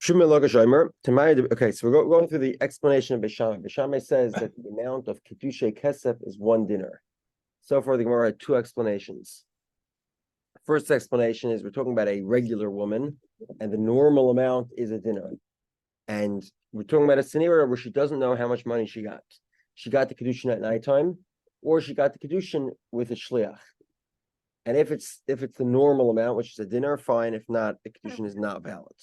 Okay, so we're going through the explanation of Beishamai. Beishamai says that the amount of Kiddushay Kesef is 1 dinar. So far, the Gemara had 2 explanations. First explanation is we're talking about a regular woman, and the normal amount is a dinar. And we're talking about a scenario where she doesn't know how much money she got. She got the Kiddushin at nighttime, or she got the Kiddushin with a shliach. And if it's the normal amount, which is a dinar, fine. If not, the Kiddushin is not valid.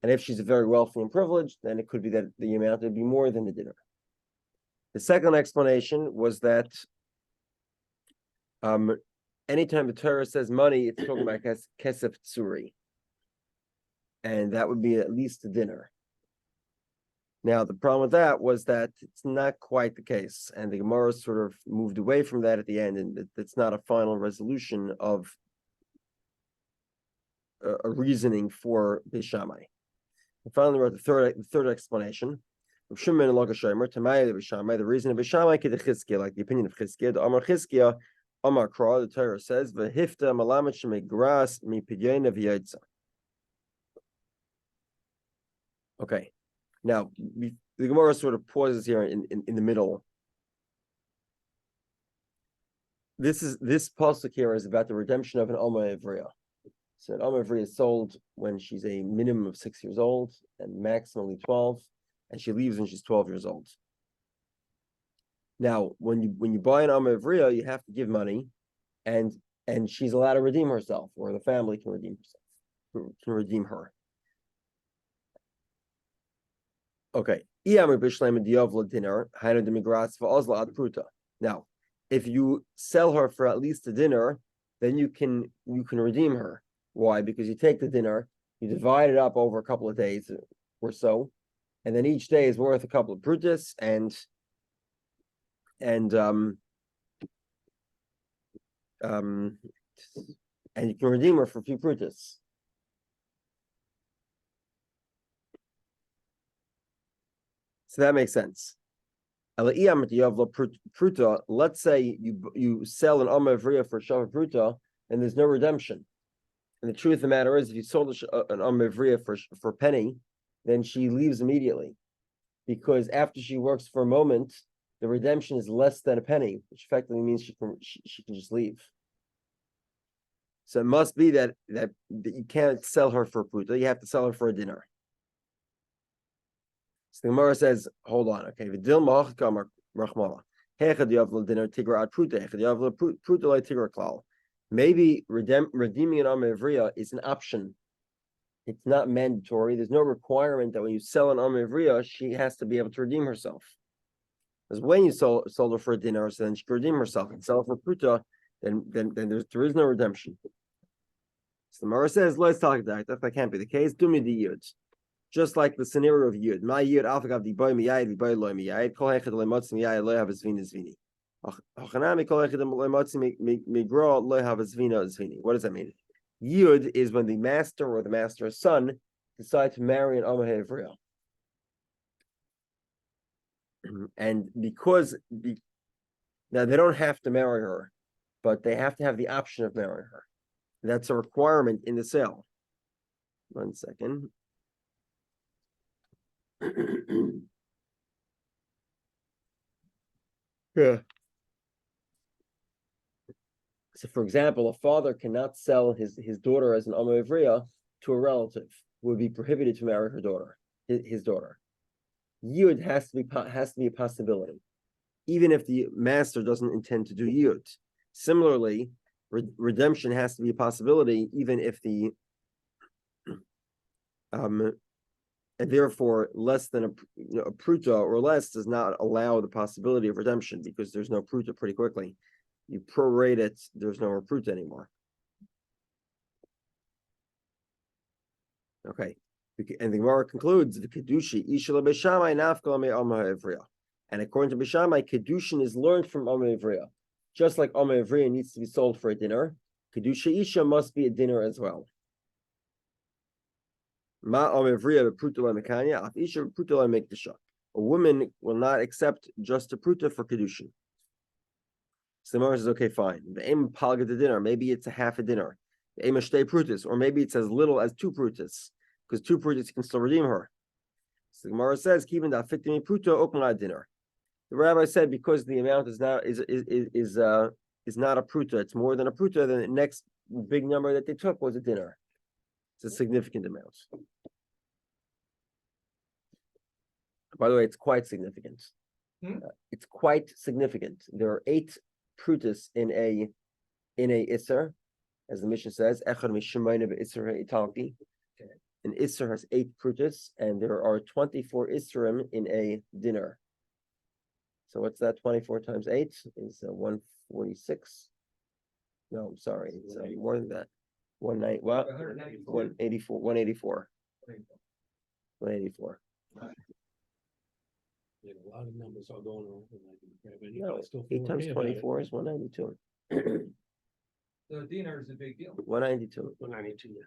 And if she's very wealthy and privileged, then it could be that the amount would be more than the dinar. The second explanation was that anytime the Torah says money, it's talking about kesef tsuri. And that would be at least a dinar. Now, the problem with that was that it's not quite the case. And the Gemara sort of moved away from that at the end, and it's not a final resolution of a reasoning for Beishamai. And finally, we're at the third explanation. The reason of Beishamai, like the opinion of Chizkiah, the Amar Chizkiah, Amar Kra, the Torah says, "V'hifta malamet shemegras mipidyena v'yotza." Okay, now the Gemara sort of pauses here in the middle. This pasuk here is about the redemption of an Alma Ivriya. So an Alma Ivriya is sold when she's a minimum of 6 years old and maximally 12, and she leaves when she's 12 years old. Now, when you buy an Alma Ivriya, you have to give money, and she's allowed to redeem herself, or the family can redeem her. Okay. Now, if you sell her for at least a dinar, then you can redeem her. Why? Because you take the dinar, you divide it up over a couple of days or so, and then each day is worth a couple of prutas, and you can redeem her for a few prutas. So that makes sense. Let's say you sell an Alma Ivriya for Shava Pruta, and there's no redemption. And the truth of the matter is, if you sold an Alma Ivriya for a penny, then she leaves immediately. Because after she works for a moment, the redemption is less than a penny, which effectively means she can just leave. So it must be that you can't sell her for a Pruta, you have to sell her for a dinar. So the Gemara says, hold on, okay. Maybe redeeming an Alma Ivriya is an option. It's not mandatory. There's no requirement that when you sell an Alma Ivriya, she has to be able to redeem herself. Because when you sold her for a dinar, so then she can redeem herself. And sell her for Pruta, then there is no redemption. So the Gemara says, let's talk about that. That can't be the case. Do me the yud. Just like the scenario of Yud. My Yud, Alfagav, the boy miyayid, the boy loy miyayid, kol hechad lemotzim miyayid, loy have a zvini zvini. Hachanami kol hechad lemotzim migro, loy have a zvina zvini. What does that mean? Yud is when the master or the master's son decide to marry an Alma Ivriya. And now they don't have to marry her, but they have to have the option of marrying her. That's a requirement in the sale. 1 second. Yeah. So, for example, a father cannot sell his daughter as an Alma Ivriya to a relative who would be prohibited to marry her daughter, his daughter. Yud has to be a possibility, even if the master doesn't intend to do yud. Similarly, redemption has to be a possibility, even if the and therefore less than a pruta or less does not allow the possibility of redemption, because there's no pruta pretty quickly. You prorate it, there's no more pruta anymore. Okay. And the Gemara concludes, the Kiddushi, Ishala Beishamai Nafkala Me Alma Ivriya. And according to Beishamai, Kiddushin is learned from Alma Ivriya. Just like Alma Ivriya needs to be sold for a dinar, Kiddushi Isha must be a dinar as well. A woman will not accept just a pruta for Kiddushin. So the Gemara says, okay, fine. The aim palga the dinar, maybe it's a half a dinar. The aim shtei prutas, or maybe it's as little as 2 prutas. because 2 prutas can still redeem her. So the Gemara says, "Kiven da fitimi pruta okma dinner." The rabbi said because the amount is not a pruta, it's more than a pruta. Then the next big number that they took was a dinner. It's a significant amount. By the way, it's quite significant. It's quite significant. There are 8 prutas in a isser, as the Mishnah says. Echad mishemayne be'isser italki. An isser has 8 prutas, and there are 24 isserim in a dinner. So what's that? 24 times 8 is 146. No, I'm sorry, it's more than that. 190. What? 184. 184. 184. A lot of numbers are going on. No, 8 times 24 is 192. The dinar is a big deal. 192. 192. Yeah.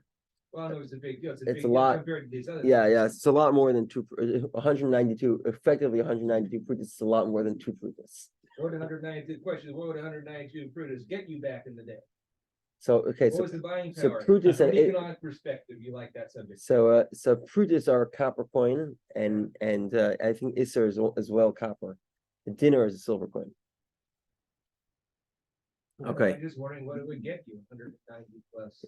Well, no, it's a big deal. It's a big deal lot. compared to these other Yeah, things. yeah, it's a lot more than 192. Effectively, 192 prutas is a lot more than 2 prutas. What 192? The question is, what would 192 prutas get you back in the day? So okay, What was the buying so power? prutas From and an economic perspective, you like that subject. so prutas are copper coin, and I think isser is as well copper. The dinner is a silver coin. Okay. I'm just wondering what it would get you, 190 plus.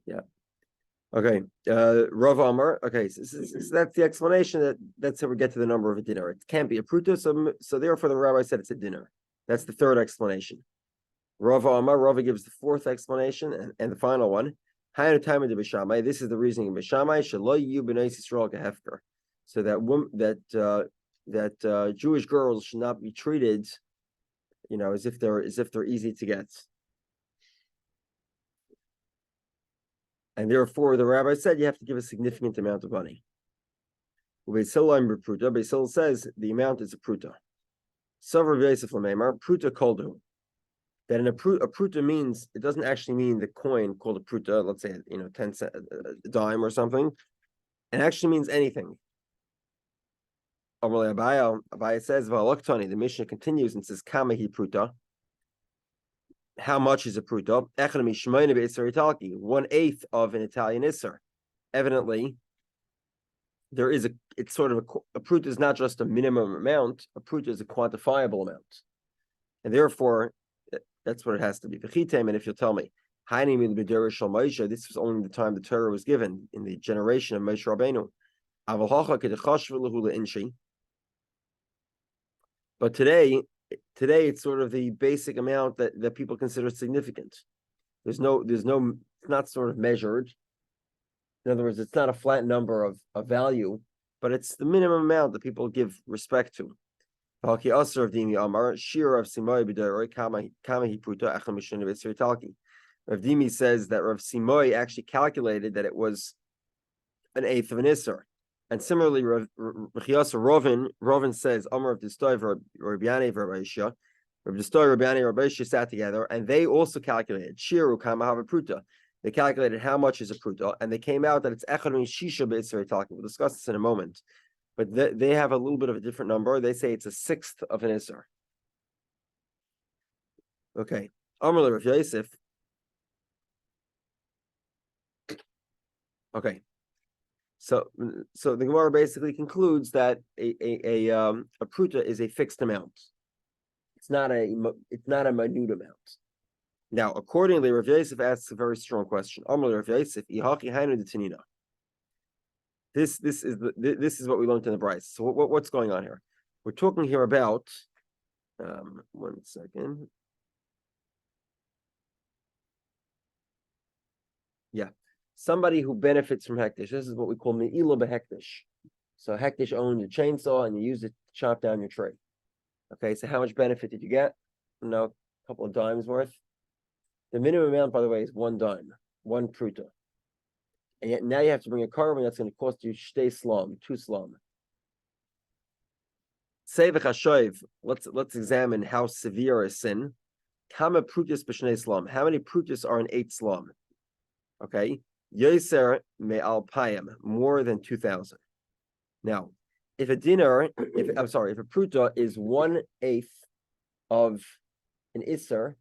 Yeah. Okay. Rav Amar. Okay, so that's the explanation. That's how we get to the number of a dinner. It can't be a pruta, so therefore the rabbi said it's a dinner. That's the third explanation. Rav Amar. Rav gives the fourth explanation and the final one. This is the reasoning of Bishamai. So that Jewish girls should not be treated, as if they're easy to get. And therefore, the rabbi said you have to give a significant amount of money. Beisil says the amount is a pruta. Pruta koldu. That a pruta means, it doesn't actually mean the coin called a pruta, let's say 10 cent, a dime or something. It actually means anything. Abaya says, the Mishnah continues and says, Kamahi pruta. How much is a pruta? 1/8 of an Italian isser. Evidently, it's sort of a pruta is not just a minimum amount, a pruta is a quantifiable amount. And therefore, that's what it has to be. And if you'll tell me, this was only the time the Torah was given, in the generation of Moshe Rabbeinu. But today it's sort of the basic amount that people consider significant. It's not sort of measured. In other words, it's not a flat number of value, but it's the minimum amount that people give respect to. Rav Dimi says that Rav Simoy actually calculated that it was 1/8 of an isser. And similarly, Rav Rovin says, Amar of Distoy, Rabbi Yanai, Rabbi Yishya, Rabbi Distoy, Rabbi Yanai, Rabbi Yishya sat together, and they also calculated Shiru Kamahava Pruta. They calculated how much is a pruta, and they came out that it's Echad Shisha B'Isrei Talking. We'll discuss this in a moment. But they have a little bit of a different number. They say it's 1/6 of an isser. Okay. Amar Rav Yosef. Okay. So the Gemara basically concludes that a pruta is a fixed amount. It's not a minute amount. Now, accordingly, Rav Yosef asks a very strong question. Amar Rav Yosef, This is what we learned in the Bryce. So what's going on here? We're talking here about 1 second. Yeah, somebody who benefits from hektish. This is what we call me'ila behektish. So hektish owns a chainsaw and you use it to chop down your tree. Okay, so how much benefit did you get? A couple of dimes worth. The minimum amount, by the way, is 1 dime, 1 pruta. And yet now you have to bring a carbon that's going to cost you 2 slum. Let's examine how severe a sin. Kama prutis b'shnei slum. How many prutis are in 8 slum? Okay, yoser me'al payim, more than 2,000. Now, if a pruta is 1/8 of an isser,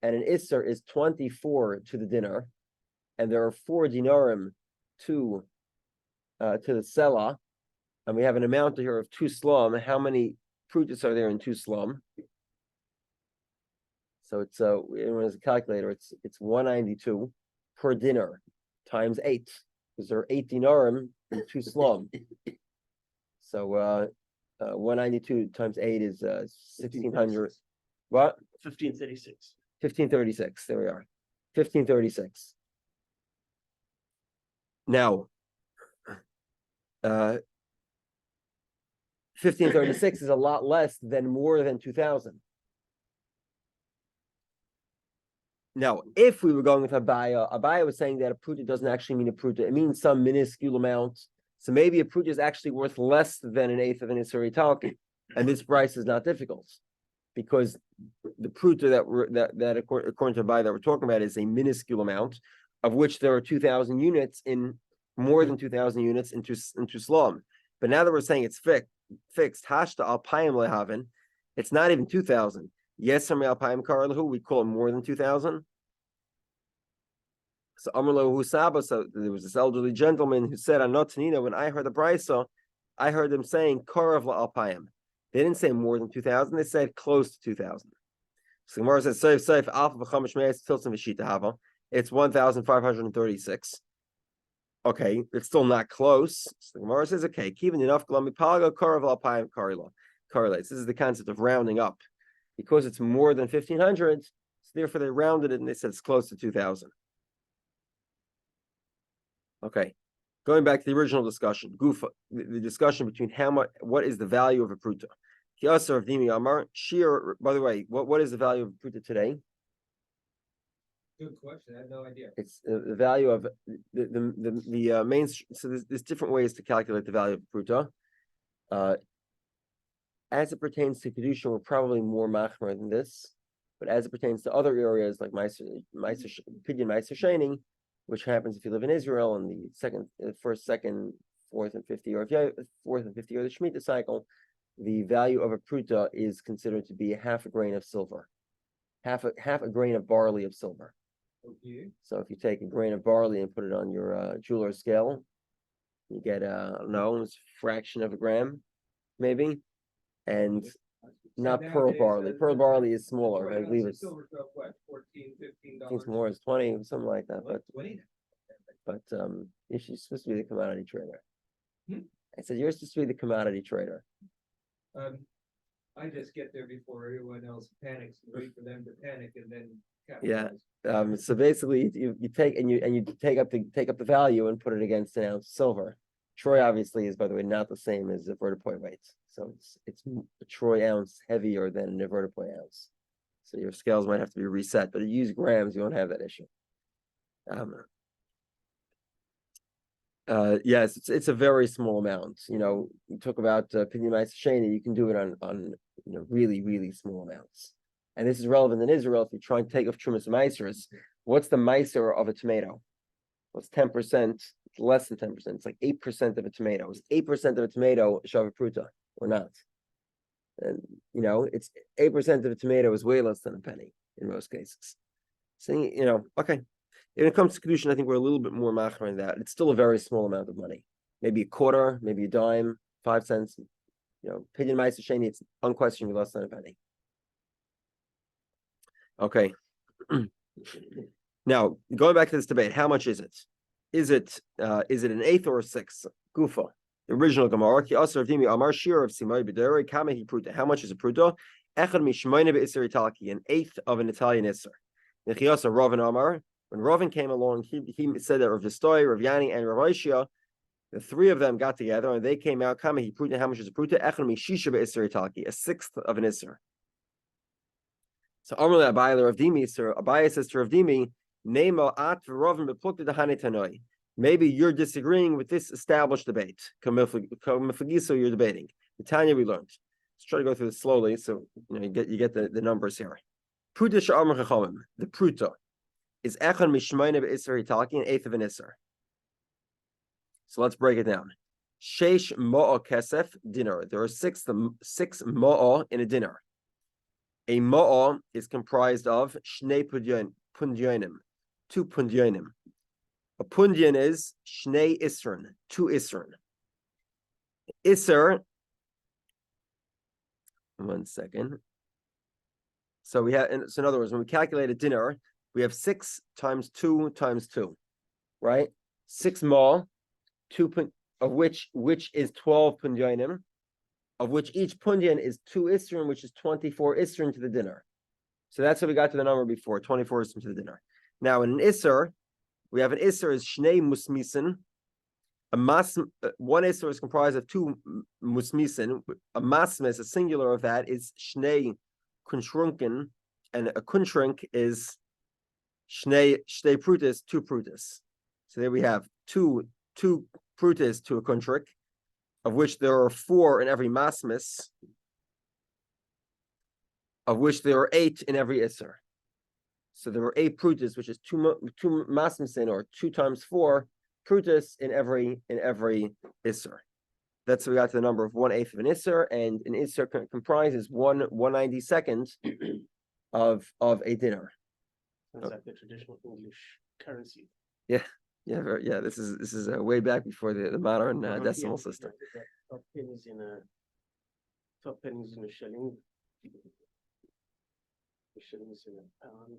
and an isser is 24 to the dinner, and there are 4 dinarim to the seller, and we have an amount here of 2 slum, how many prutas are there in 2 slum? So it's as a calculator, it's 192 per dinar times 8, because there are 8 dinarim in 2 slum. So 192 times 8 is 1600. What? 1536. 1536. There we are. 1536. Now, 1536 is a lot less than more than 2000. Now, if we were going with Abaya was saying that a pruta doesn't actually mean a pruta. It means some minuscule amount. So maybe a pruta is actually worth less than an eighth of an Isuri Talki. And this price is not difficult, because the pruta that according to Abaya that we're talking about is a minuscule amount, of which there are 2,000 units in more than 2,000 units into slum. But now that we're saying it's fixed, hashta alpayim lehaven, it's not even 2,000. Yes, alpayim karlahu, we call it more than 2,000. So Amrlo Husaba, so there was this elderly gentleman who said, Anotanina, when I heard the brisa, I heard them saying Karav alpayim. They didn't say more than 2,000, they said close to 2,000. So Gemara says, Seif Alpha V'chamash Meis Tilsim V'shita Hava. It's 1,536. Okay, it's still not close. So the Gemara says, okay, Kivin enough Glami Palaga Karav alpayim correlates. This is the concept of rounding up. Because it's more than 1,500, so therefore they rounded it and they said it's close to 2,000. Okay, going back to the original discussion, Gufa, the discussion between what is the value of a pruta? Kiasar of Dimi Amar, Shir, by the way, what is the value of a pruta today? Good question. I have no idea. It's the value of the main. So there's different ways to calculate the value of a pruta. As it pertains to Kiddushin, we're probably more machmer than this, but as it pertains to other areas like Pidyon Meiser Shaining, which happens if you live in Israel in the first, second, fourth, and fifth year of the Shemitah cycle, the value of a pruta is considered to be half a grain of silver, half a grain of barley of silver. Okay. So if you take a grain of barley and put it on your jeweler's scale, you get it's a fraction of a gram, maybe. And not pearl barley. Pearl barley is smaller. I believe it's silver cup, what, $14, $15? I think it's more, it's 20, something like that. What, 20? But you're supposed to be the commodity trader. Hmm? I said you're supposed to be the commodity trader. I just get there before everyone else panics and wait for them to panic and then Yeah. capitalize. So basically you take and you take up the value and put it against an ounce of silver. Troy obviously is, by the way, not the same as the vertipoi weight. So it's a troy ounce heavier than a vertipoi ounce. So your scales might have to be reset, but if you use grams, you won't have that issue. Yes, it's a very small amount. You talk about Pidyon Meiser Sheni, you can do it on really, really small amounts. And this is relevant in Israel. If you try and take off Trumas Meisers, what's the Meiser of a tomato? Well, it's 10%, less than 10%. It's like 8% of a tomato. Is 8% of a tomato Shava Pruta or not? And it's 8% of a tomato is way less than a penny in most cases. So okay. When it comes to Kiddushin, I think we're a little bit more machmer than that. It's still a very small amount of money. Maybe a quarter, maybe a dime, 5 cents. Pidyon Meiser Sheni, it's unquestionably less than a penny. Okay. Now, going back to this debate, how much is it? Is it an eighth or a sixth? Gufa. The original Gemara, Ki Asar of Dimi Amar Shir of Simai B'derei Kama Hi Pruta. How much is a pruta? Echad Mishmoine B'Isser Italki, an eighth of an Italian Isser. Nechiasa Rav and Amar. When Ravin came along, he said that Rav Vistoi, Rav Yani, and Rav Aishia, the three of them got together and they came out. Kama Hi Pruta. How much is a pruta? Echad Mishisha B'Isser Italki, a sixth of an Isser. So Amar Abayah Rav Dimi, sir. Abayah says to Rav Dimi, Nemo at Ravin Beplukta Dahane Tanoi. Maybe you're disagreeing with this established debate. So you're debating. The Tanya we learned. Let's try to go through this slowly, so you get the numbers here. Pruta she'amar chachamim. The pruta is echad mishmayne be'isser hitalki, an eighth of an isser. So let's break it down. Sheish mo'ah kesef dinar. There are six mo'ah in a dinar. A mo'ah is comprised of shnei pundyonim, 2 pundyonim. A pundian is shnei isron, 2 isron. Isser, 1 second. So we have, so in other words, when we calculate a dinner, we have 6 times 2 times 2, right? 6 mol, 2 of which is 12 pundianim, of which each pundian is 2 isrin, which is 24 isrin to the dinner. So that's how we got to the number before, 24 isrin to the dinner. Now in an isser, we have an isser is shnei musmisen. One isser is comprised of 2 musmisen. A masmis, a singular of that, is shnei kunshrunken, and a kunshrink is shnei prutis, 2 prutis. So there we have two prutis to a kunshrik, of which there are 4 in every masmis, of which there are 8 in every isser. So there were 8 prutis, which is 2 masmisin, or 2 times 4 prutis in every isser. That's how we got to the number of 1/8 of an isser, and an isser comprises 1/92 of a dinner. Sounds like the traditional English currency. Yeah. This is way back before the modern decimal system. Top pennies in a shilling. The shillings in a pound.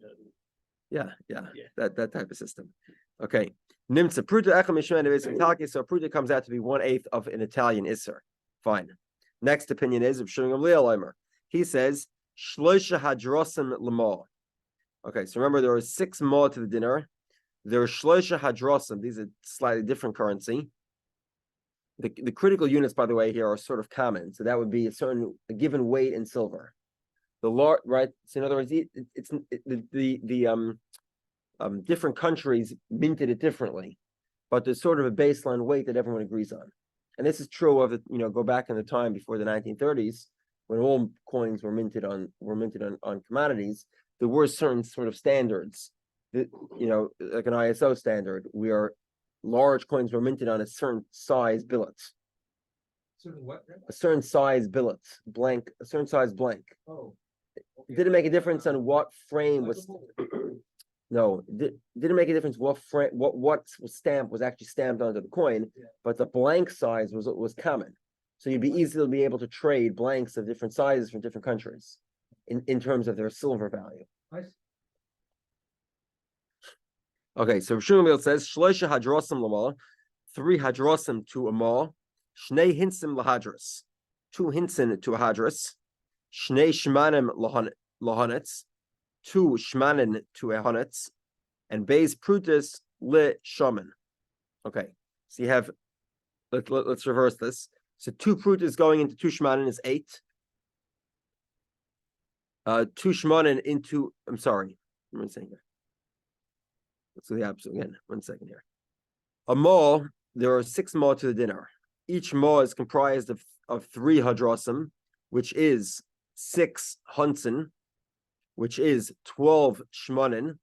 That type of system. Okay. Nimtza pruta echad mishmei beis Italki. So pruta comes out to be 1/8 of an Italian isser. Fine. Next opinion is of Shimon Gamliel Omer. He says shloisha hadrosim l'mal. Okay, so remember there are 6 mal to the dinner. There are shloisha hadrosim. These are slightly different currency. The critical units, by the way, here are sort of common. So that would be a given weight in silver. Right. So in other words, the different countries minted it differently, but there's sort of a baseline weight that everyone agrees on. And this is true of it, go back in the time before the 1930s, when all coins were minted on commodities. There were certain sort of standards that, like an ISO standard, where large coins were minted on a certain size billet. Certain what? A certain size billet, blank, a certain size blank. Oh. It didn't make a difference on what frame was. No, it didn't make a difference what frame, what stamp was actually stamped onto the coin, but the blank size was common. So you'd be easily able to trade blanks of different sizes from different countries in terms of their silver value. Okay, so Shmuel says shloisha hadrosim lamal, 3 hadrosim to a mal, shnei hinsim lahadros, 2 hinsin to a hadros, shnei shmanim lahonetz, 2 shmanin to a honetz, and beis prutis le shaman. Okay, so you have, let's reverse this. So 2 prutis going into 2 shmanin is 8. 2 shmanin into, I'm sorry, what am I saying here? Let's do the opposite again. 1 second here. A mal, there are 6 mal to the dinner. Each mal is comprised of 3 hadrosim, which is 6 hunsin, which is 12 shmanin,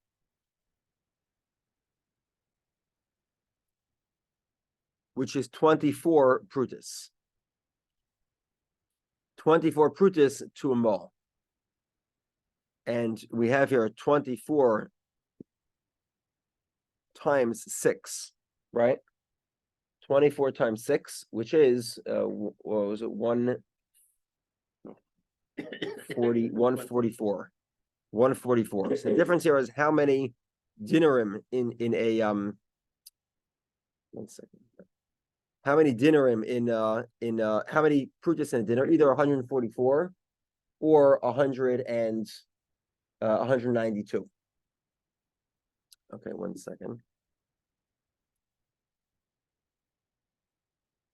which is 24 prutis. 24 prutis to a mal. And we have here 24 times 6, right? 24 times 6, which is what was it? 144. 144. So the difference here is how many dinarim in a 1 second. How many dinarim in how many prutis in a dinner? Either 144 or 192. Okay, 1 second.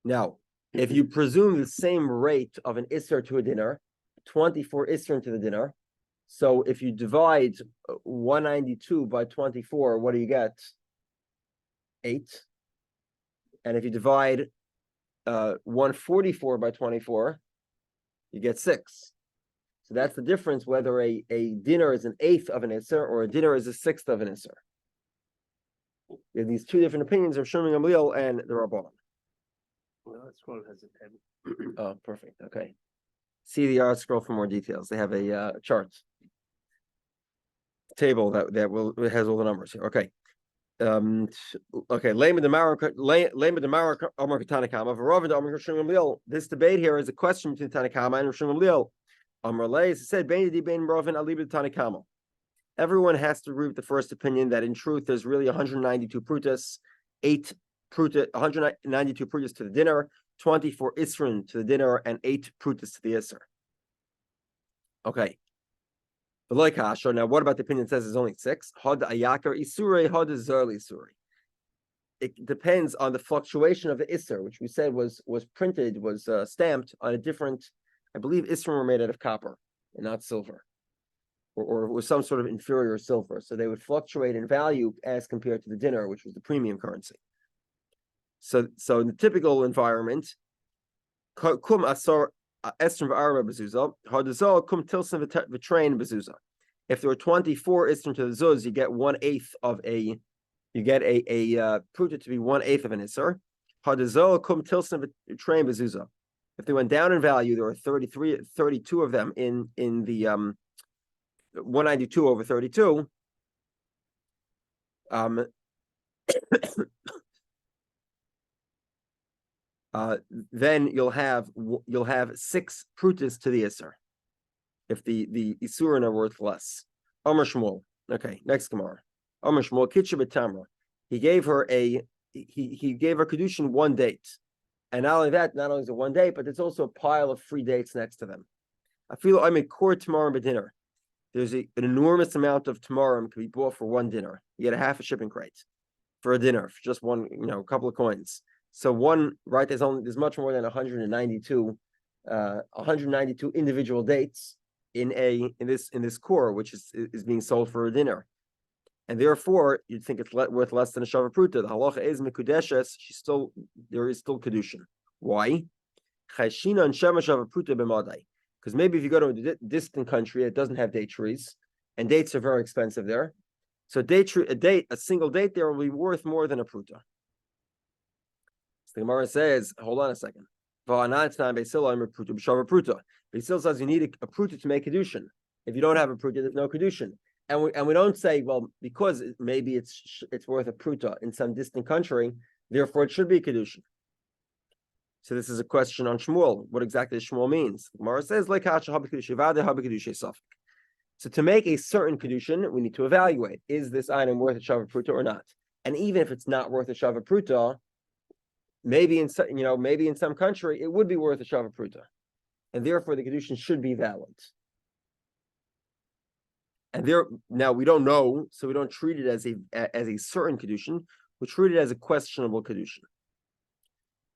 Now, if you presume the same rate of an isser to a dinner, 24 isser to the dinner, so if you divide 192 by 24, what do you get? 8. And if you divide 144 by 24, you get 6. So that's the difference whether a dinner is an 1/8 of an isser or a dinner is a 1/6 of an isser. We have these 2 different opinions of Shimon Gamliel and the Rabban. Well, that scroll has a 10. Oh, perfect. Okay. See the scroll for more details. They have a chart table that has all the numbers here. Okay. Okay, this debate here is a question between Tanakama and Rishon Gamliel. Said, everyone has to agree with the first opinion that in truth there's really 192 prutas, 192 prutas to the dinner, 24 isrin to the dinner, and 8 prutas to the isser. Okay. Now, what about the opinion that says there's only 6? Had ayakar isure, had zerli isure. It depends on the fluctuation of the isser, which we said was printed, was stamped on a different. I believe isser were made out of copper and not silver, or was some sort of inferior silver. So they would fluctuate in value as compared to the dinner, which was the premium currency. So in the typical environment, kum asor. If there were 24 isrim to the zuz, you get 1/8 of a. You get a pruta to be 1/8 of an isser. If they went down in value, there were 32 of them in the 192 over 32. Then you'll have 6 prutas to the isser, if the isurin are worth less. Omer Shmuel. Okay, next Gemara. Omer Shmuel kitcha b'tamra. He gave her Kiddushin 1 date, and not only that, not only is it 1 date, but there's also a pile of free dates next to them. I feel I make core tomorrow by dinner. There's an enormous amount of tomorrow can be bought for 1 dinner. You get a half a shipping crate for a dinner for just one, a couple of coins. So there's much more than 192 individual dates in this core, which is being sold for a dinner, and therefore you'd think it's worth less than a shava pruta. The halacha is mekudeshes. There is still kedushin. Why? Chayshina and shema shava pruta b'madai. Because maybe if you go to a distant country, it doesn't have date trees, and dates are very expensive there. So a single date there will be worth more than a pruta. The Gemara says, hold on a second. Basil says you need a pruta to make Kiddushin. If you don't have a pruta, there's no Kiddushin. And we don't say, well, because maybe it's worth a pruta in some distant country, therefore it should be Kiddushin. So this is a question on Shmuel. What exactly Shmuel means? The Gemara says, so to make a certain Kiddushin, we need to evaluate, is this item worth a shava pruta or not? And even if it's not worth a shava pruta, maybe in some country it would be worth a shava pruta, and therefore the Kiddushin should be valid. And now we don't know, so we don't treat it as a certain Kiddushin. We treat it as a questionable Kiddushin.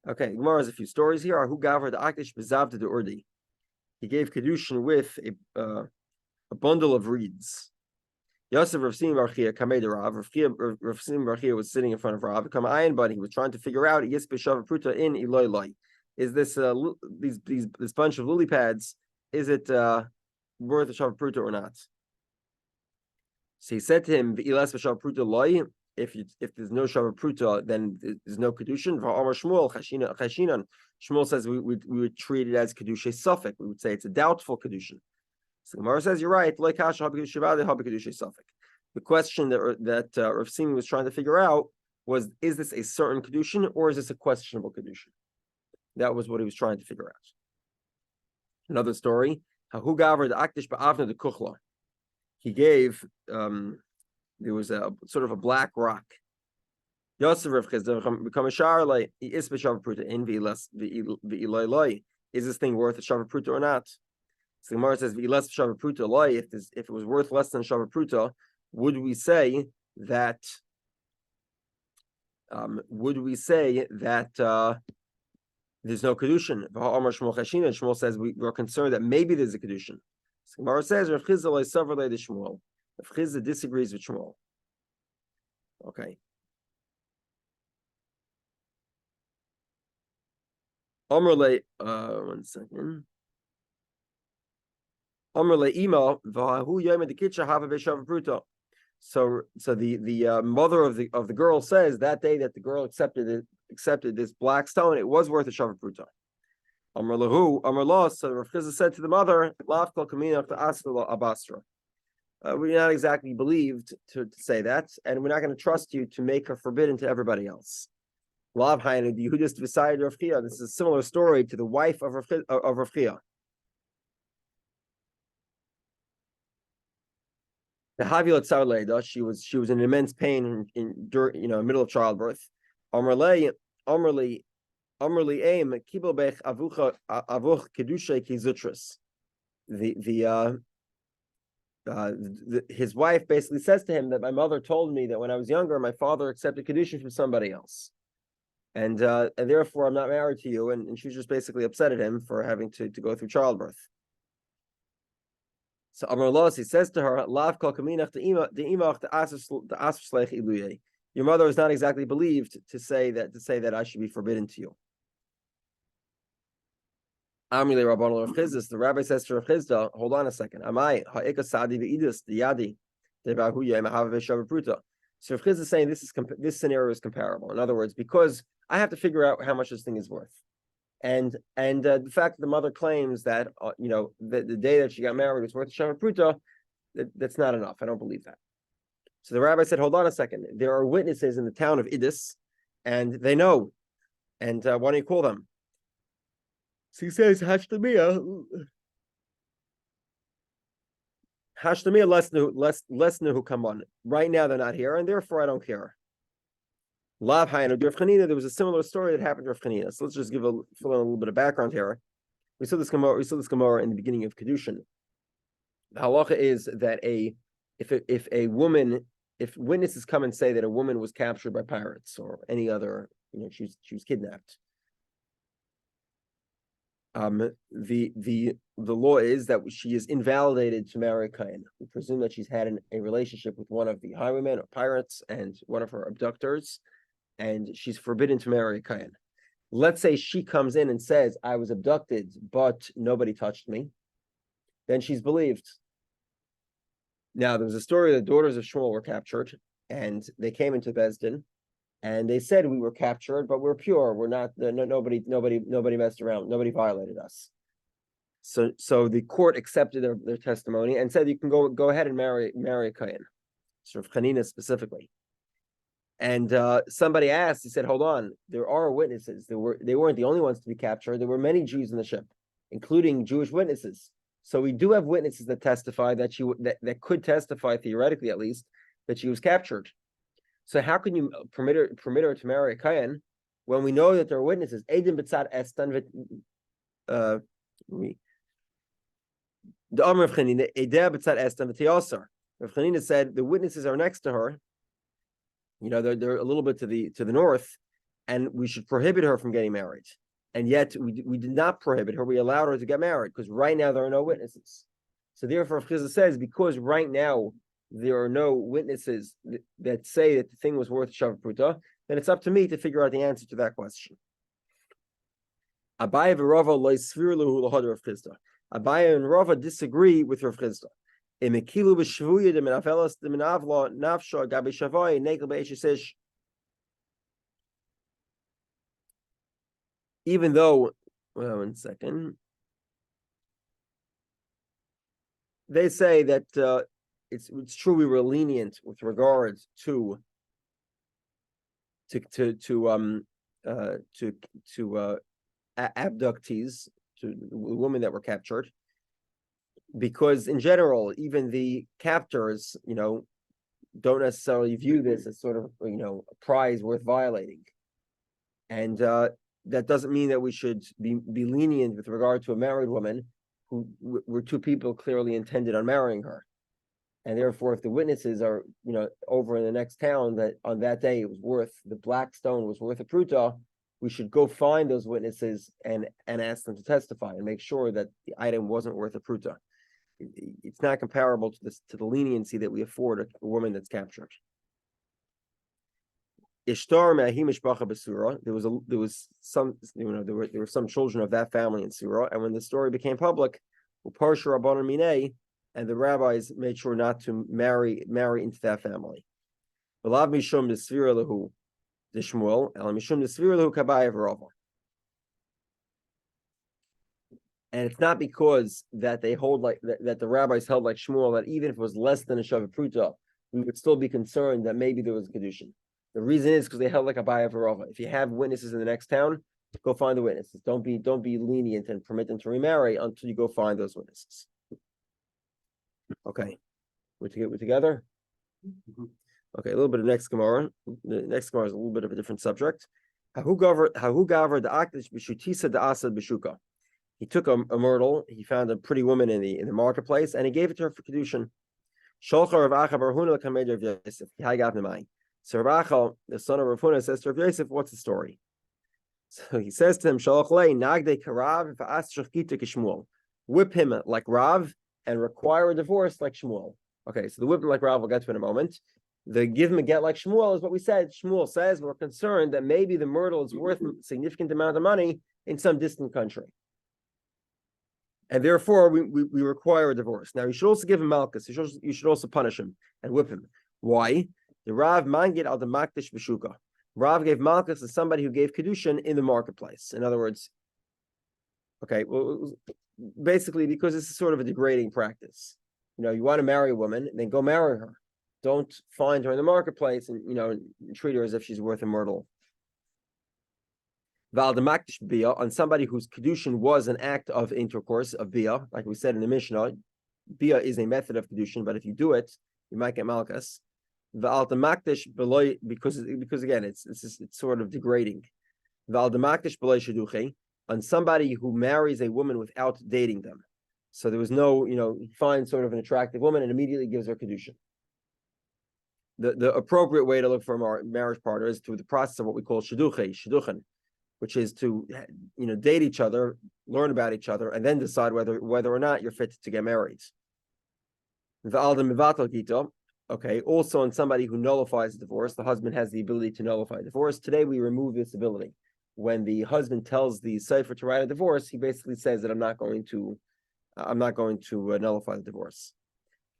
Okay, Gemara has a few stories here. Who gaver the akdish bezavta de urdi? He gave Kiddushin with a bundle of reeds. Yosef Rav Sim Barchia Kamei de Rav. Rav Sim Barchia was sitting in front of Rav. Come ayin, but he was trying to figure out Yis b'shava pruta in Eloi Loi. Is this this bunch of lily pads? Is it worth a shava pruta or not? So he said to him, "V'ilas b'shava pruta Loi." If there's no shava pruta, then there's no kedushin. V'amar Shmuel chashinan. Shmuel says we would treat it as kedushay suffix. We would say it's a doubtful kedushin. So Gemara says you're right. The question that Rav Simi was trying to figure out was: is this a certain kedushin or is this a questionable kedushin? That was what he was trying to figure out. Another story: Hahu gaver the akdish ba'avna de kuchla. He gave there was a sort of a black rock. Yosef Rav Chizda become a shar like is b'shava pruta in v'iloi loi. Is this thing worth a shava pruta or not? So Gemara says, "V'ilas shava pruta loi." If it was worth less than shava pruta, would we say that? There's no kedushin? Shmuel says we're concerned that maybe there's a kedushin. So Gemara says, "Rav Chizda loy savar loy de Shmuel." Rav Chizda disagrees with Shmuel. Okay. One second. So the mother of the girl says that day that the girl accepted this black stone, it was worth a shava pruta. So Rav Chizda said to the mother, we're not exactly believed to say that, and we're not going to trust you to make her forbidden to everybody else. Lav Hainu Yehudah's decided Rav Chia. This is a similar story to the wife of Rav Chia. The Havilat Tsar Leida, she was in immense pain during middle of childbirth. Amrli aim kibel bech avuch kedushay kizutris. His wife basically says to him that my mother told me that when I was younger, my father accepted Kiddushin from somebody else. And therefore I'm not married to you. And she was just basically upset at him for having to go through childbirth. So Amar Los, he says to her, Lav kol kaminach the imach the asr iluye. Your mother is not exactly believed to say that I should be forbidden to you. Amile Rabban Rav Chisda, the rabbi says to Rav Chisda, hold on a second. Amai ha'ika sadi ve'idus the yadi debahuye mahav ve'shavapruta. So Rav Chisda is saying this scenario is comparable. In other words, because I have to figure out how much this thing is worth. And the fact that the mother claims that the day that she got married was worth a shavar pruta, that's not enough. I don't believe that. So the rabbi said, hold on a second. There are witnesses in the town of Idis, and they know. And why don't you call them? So he says, Hashtamiya less who come on. Right now they're not here, and therefore I don't care. Lav Hainu Rav Chanina, there was a similar story that happened to Rav Chanina. So let's just fill in a little bit of background here. We saw this Gemara in the beginning of Kiddushin. The halacha is that if witnesses come and say that a woman was captured by pirates or any other, she was kidnapped. The law is that she is invalidated to marry a Kain. We presume that she's had a relationship with one of the highwaymen or pirates and one of her abductors, and she's forbidden to marry a Kain. Let's say she comes in and says, I was abducted, but nobody touched me. Then she's believed. Now, there was a story the daughters of Shmuel were captured, and they came into Beis Din, and they said, we were captured, but we're pure. We're not, nobody messed around. Nobody violated us. So the court accepted their testimony and said, you can go ahead and marry a Kain. Sort of Chanina specifically. And somebody asked, he said, hold on, there are witnesses. They weren't the only ones to be captured. There were many Jews in the ship, including Jewish witnesses. So we do have witnesses that testify that that could testify, theoretically at least, that she was captured. So how can you permit her to marry a Kayan when we know that there are witnesses? Eidim b'tzad estan the Amr of Chanina, Eideh b'tzad estan v'tiyasar. Rav Chanina said the witnesses are next to her. They're a little bit to the north, and we should prohibit her from getting married. And yet we did not prohibit her. We allowed her to get married because right now there are no witnesses. So therefore, Rav Chisda says because right now there are no witnesses that say that the thing was worth shavar pruta, then it's up to me to figure out the answer to that question. Abaye and Rava Rav Chisda. Abaye and Rava disagree with Rav Chisda. Even though, one second, they say that it's true we were lenient with regards to abductees, to women that were captured. Because in general, even the captors, don't necessarily view this as sort of, a prize worth violating. And that doesn't mean that we should be lenient with regard to a married woman who were two people clearly intended on marrying her. And therefore, if the witnesses are, over in the next town that on that day the black stone was worth a pruta, we should go find those witnesses and ask them to testify and make sure that the item wasn't worth a pruta. It's not comparable to the leniency that we afford a woman that's captured. Ishtar me'ahimish bacha b'sura. There was some there were some children of that family in Surah, and when the story became public, uparsha rabbanan minei, and the rabbis made sure not to marry into that family. V'lav mishum desvira lahu d'Shmuel, el mishum desvira lahu kabayev Rava. And it's not because that they hold like that the rabbis held like Shmuel, that even if it was less than a Shavuot Pruta, we would still be concerned that maybe there was a Kiddushin. The reason is because they held like a Baya Varova. If you have witnesses in the next town, go find the witnesses. Don't be lenient and permit them to remarry until you go find those witnesses. Okay. We're together? Okay, a little bit of next Gemara. The next Gemara is a little bit of a different subject. Hahu gaver the akdish b'shutisa the asad b'shuka. He took a myrtle. He found a pretty woman in the marketplace, and he gave it to her for Kiddushin. Sholcha Rav Acha bar Huna l'kamed Rav Yosef. So Rav Acha, the son of Rav Huna, says to Rav Yosef, "What's the story?" So he says to him, "Sholach lei nagde karav v'as shachkita k'Shmuel." Whip him like Rav and require a divorce like Shmuel. Okay, so the whip him like Rav we'll get to in a moment. The give him a get like Shmuel is what we said. Shmuel says we're concerned that maybe the myrtle is worth a significant amount of money in some distant country. And therefore, we require a divorce. Now, you should also give him malchus. You should also punish him and whip him. Why? The Rav mangit al the makdish b'shuka. Rav gave malchus to somebody who gave Kiddushin in the marketplace. In other words, okay, well, basically because this is sort of a degrading practice. You want to marry a woman, then go marry her. Don't find her in the marketplace and, treat her as if she's worth a myrtle. Val the makdish bia, on somebody whose Kiddushin was an act of intercourse, of bia, like we said in the Mishnah. Bia is a method of Kiddushin, but if you do it, you might get malchus. Val the makdish beloy, because again, it's sort of degrading. Val the makdish beloy sheduchi, on somebody who marries a woman without dating them. So there was no, he finds sort of an attractive woman and immediately gives her Kiddushin. The appropriate way to look for a marriage partner is through the process of what we call shidduchen, which is to date each other, learn about each other, and then decide whether or not you're fit to get married. Okay, also on somebody who nullifies a divorce, the husband has the ability to nullify divorce. Today we remove this ability. When the husband tells the sefer to write a divorce, he basically says that I'm not going to nullify the divorce.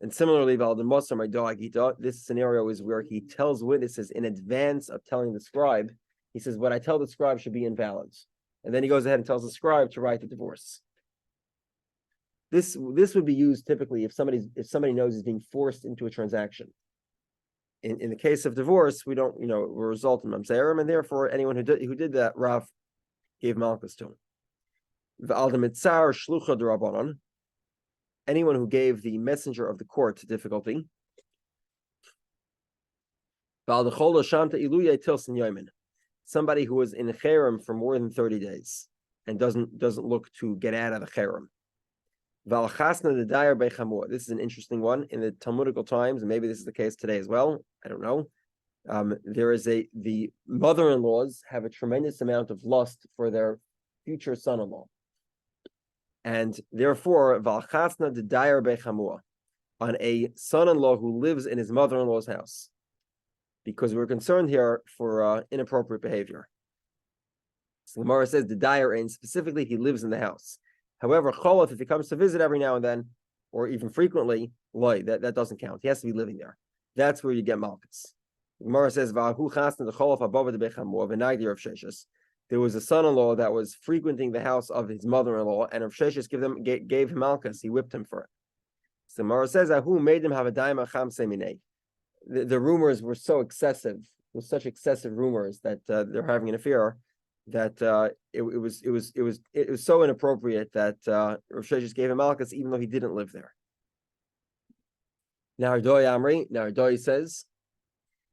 And similarly, this scenario is where he tells witnesses in advance of telling the scribe. He says, what I tell the scribe should be invalid. And then he goes ahead and tells the scribe to write the divorce. This would be used typically if somebody knows he's being forced into a transaction. In the case of divorce, we don't, will result in mamzerim, and therefore anyone who did that, Rav gave malchus to him. Anyone who gave the messenger of the court difficulty. Somebody who was in cherem for more than 30 days and doesn't look to get out of the cherem. This is an interesting one in the Talmudical times, and maybe this is the case today as well. I don't know. The mother-in-laws have a tremendous amount of lust for their future son-in-law. And therefore, Valchasna de Dayer Bechamua, on a son-in-law who lives in his mother-in-law's house, because we're concerned here for inappropriate behavior. So the Gemara says the Dayer, and specifically he lives in the house. However, Cholot, if he comes to visit every now and then, or even frequently, loy, that doesn't count. He has to be living there. That's where you get malchus. The Gemara says Vahu Chasna de Cholot above the Bechamua v'nagdir of Sheshes. There was a son-in-law that was frequenting the house of his mother-in-law, and Rav Sheshes gave him malchus. He whipped him for it. So Mara says, "Who made him have a daima cham seminei?" The rumors were so excessive. It was such excessive rumors that they're having an affair that it was so inappropriate that Rav Sheshes gave him malchus, even though he didn't live there. Now Ardoi says,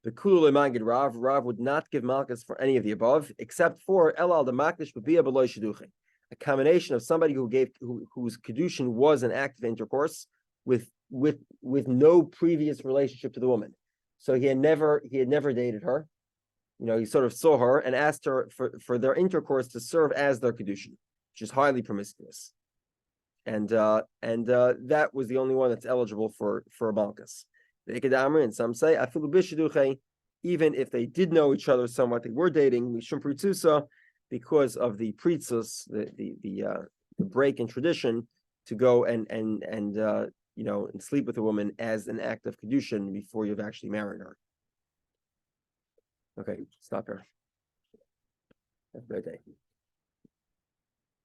the Kulu Lemangid Rav would not give malchus for any of the above, except for Elal the Makdish B'Bia B'Loi Shidduchin, a combination of somebody whose Kiddushin was an act of intercourse with no previous relationship to the woman. So he had never dated her. He sort of saw her and asked her for their intercourse to serve as their Kiddushin, which is highly promiscuous. And that was the only one that's eligible for a malchus. And some say, even if they did know each other somewhat, they were dating, because of the pritzus, the break in tradition, to go and sleep with a woman as an act of Kiddushin before you've actually married her. Okay, stop here. Have a great day.